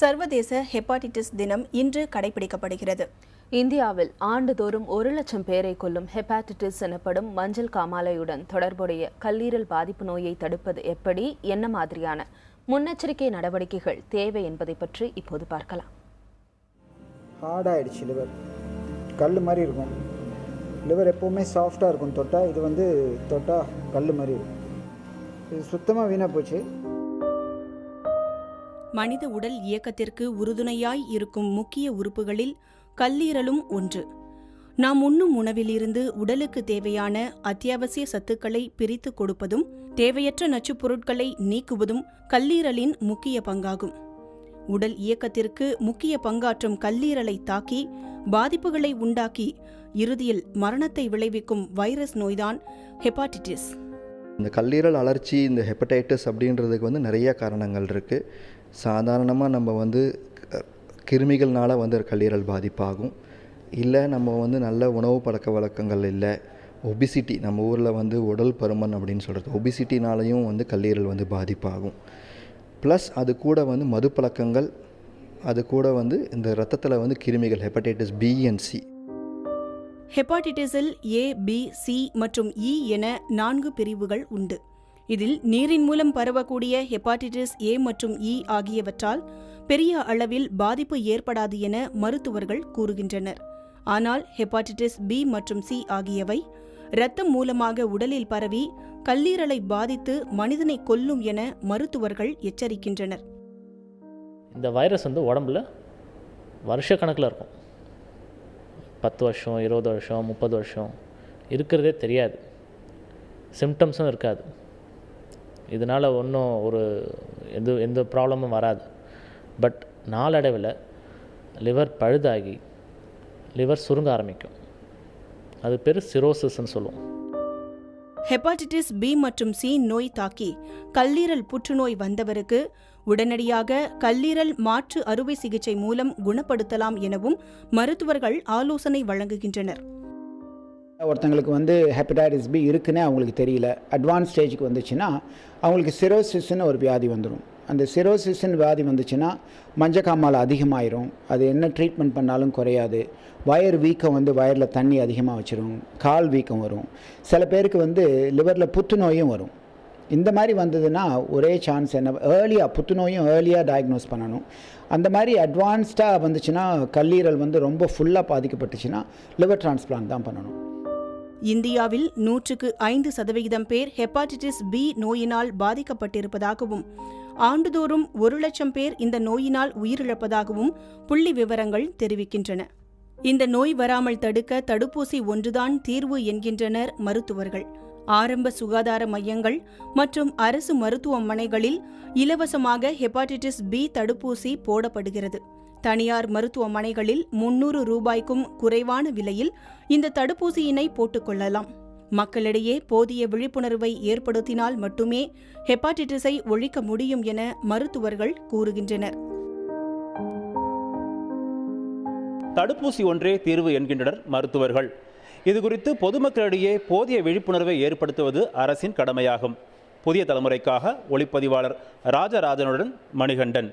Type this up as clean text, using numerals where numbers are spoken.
சர்வதேச ஹெப்பாட்டிட்டிஸ் தினம் இன்று கடைபிடிக்கப்படுகிறது. இந்தியாவில் ஆண்டுதோறும் 1 லட்சம் பேரை கொல்லும் ஹெப்பாட்டிட்டிஸ் எனப்படும் மஞ்சள் காமாலையுடன் தொடர்புடைய கல்லீரல் பாதிப்பு நோயை தடுப்பது எப்படி, என்ன மாதிரியான முன்னெச்சரிக்கை நடவடிக்கைகள் தேவை என்பதை பற்றி இப்போது பார்க்கலாம். ஹார்டாகிடுச்சு, லிவர் கல் மாதிரி இருக்கும். லிவர் எப்போவுமே சாஃப்டாக இருக்கும், இது தொட்டால் கல் மாதிரி இருக்கும். இது சுத்தமாக வீணாக போச்சு. மனித உடல் இயக்கத்திற்கு உறுதுணையாய் இருக்கும் முக்கிய உறுப்புகளில் கல்லீரலும் ஒன்று. நாம் உண்ணும் உணவிலிருந்து உடலுக்கு தேவையான அத்தியாவசிய சத்துக்களை பிரித்து கொடுப்பதும் தேவையற்ற நச்சுப் பொருட்களை நீக்குவதும் கல்லீரலின் முக்கிய பங்காகும். உடல் இயக்கத்திற்கு முக்கிய பங்காற்றும் கல்லீரலை தாக்கி பாதிப்புகளை உண்டாக்கி இறுதியில் மரணத்தை விளைவிக்கும் வைரஸ் நோய்தான் ஹெப்பாட்டிட்டிஸ். இந்த கல்லீரல் அழற்சி, இந்த ஹெப்படைட்டிஸ் அப்படின்றதுக்கு நிறைய காரணங்கள் இருக்குது. சாதாரணமாக நம்ம கிருமிகள்னால கல்லீரல் பாதிப்பாகும். இல்லை நம்ம நல்ல உணவு பழக்க வழக்கங்கள் இல்லை, ஒபிசிட்டி, நம்ம ஊரில் உடல் பருமன் அப்படின்னு சொல்கிறது, ஒபிசிட்டினாலையும் கல்லீரல் பாதிப்பாகும். ப்ளஸ் அது கூட மது பழக்கங்கள், அது கூட இந்த இரத்தத்தில் கிருமிகள் ஹெப்படைட்டிஸ் பி அண்ட் சி. ஹெப்பாட்டிட்டிஸில் ஏ, பி, சி மற்றும் இ என 4 பிரிவுகள் உண்டு. இதில் நீரின் மூலம் பரவக்கூடிய ஹெப்பாட்டிட்டிஸ் ஏ மற்றும் இ ஆகியவற்றால் பெரிய அளவில் பாதிப்பு ஏற்படாது என மருத்துவர்கள் கூறுகின்றனர். ஆனால் ஹெப்பாட்டிட்டிஸ் பி மற்றும் சி ஆகியவை இரத்தம் மூலமாக உடலில் பரவி கல்லீரலை பாதித்து மனிதனை கொல்லும் என மருத்துவர்கள் எச்சரிக்கின்றனர். இந்த வைரஸ் உடம்புல வருஷக்கணக்கில் இருக்கும். 10 வருஷம், 20 வருஷம், 30 வருஷம் இருக்கிறதே தெரியாது. சிம்டம்ஸும் இருக்காது. இதனால் ஒன்றும் எந்த ப்ராப்ளமும் வராது. பட் நாளடைவில் லிவர் பழுதாகி லிவர் சுருங்க ஆரம்பிக்கும். அது பேர் சிரோசிஸ்ன்னு சொல்லுவோம். ஹெப்பாட்டிட்டிஸ் பி மற்றும் சி நோய் தாக்கி கல்லீரல் புற்றுநோய் வந்தவருக்கு உடனடியாக கல்லீரல் மாற்று அறுவை சிகிச்சை மூலம் குணப்படுத்தலாம் எனவும் மருத்துவர்கள் ஆலோசனை வழங்குகின்றனர். ஒருத்தங்களுக்கு ஹெப்படைட்டிஸ் பி இருக்குன்னே அவங்களுக்கு தெரியல. அட்வான்ஸ் ஸ்டேஜுக்கு வந்துச்சுன்னா அவங்களுக்கு சிரோசிஸ்ன்னு ஒரு வியாதி வந்துடும். அந்த சிரோசிஸ்ன்னு வியாதி வந்துச்சுன்னா மஞ்சக்காமாலை அதிகமாயிரும். அது என்ன ட்ரீட்மெண்ட் பண்ணாலும் குறையாது. வயர் வீக்கம் வயரில் தண்ணி அதிகமாக வச்சிரும். கால் வீக்கம் வரும். சில பேருக்கு லிவரில் புற்றுநோயும் வரும். இந்த மாதிரி வந்ததுன்னா ஒரே சான்ஸ் என்ன, புற்றுநோயும் ஏர்லியாக டயக்னோஸ் பண்ணணும். அந்த மாதிரி அட்வான்ஸ்டாக வந்துச்சுன்னா கல்லீரல் ரொம்ப ஃபுல்லாக பாதிக்கப்பட்டுச்சுன்னா லிவர் டிரான்ஸ்பிளான்ட் தான் பண்ணணும். இந்தியாவில் 105% பேர் ஹெப்பாட்டிட்டிஸ் பி நோயினால் பாதிக்கப்பட்டிருப்பதாகவும் ஆண்டுதோறும் 1 லட்சம் பேர் இந்த நோயினால் உயிரிழப்பதாகவும் புள்ளி விவரங்கள் தெரிவிக்கின்றன. இந்த நோய் வராமல் தடுக்க தடுப்பூசி ஒன்றுதான் தீர்வு என்கின்றனர் மருத்துவர்கள். ஆரம்ப சுகாதார மையங்கள் மற்றும் அரசு மருத்துவமனைகளில் இலவசமாக ஹெப்பாட்டிட்டிஸ் பி தடுப்பூசி போடப்படுகிறது. தனியார் மருத்துவமனைகளில் 300 ரூபாய்க்கும் குறைவான விலையில் இந்த தடுப்பூசியினை போட்டுக்கொள்ளலாம். மக்களிடையே போதிய விழிப்புணர்வை ஏற்படுத்தினால் மட்டுமே ஹெப்பாட்டிட்டிஸை ஒழிக்க முடியும் என மருத்துவர்கள் கூறுகின்றனர். தடுப்பூசி ஒன்றே தீர்வு என்கின்றனர் மருத்துவர்கள். இதுகுறித்து பொதுமக்களிடையே போதிய விழிப்புணர்வை ஏற்படுத்துவது அரசின் கடமையாகும். புதிய தலைமுறைக்காக ஒளிப்பதிவாளர் ராஜராஜனுடன் மணிகண்டன்.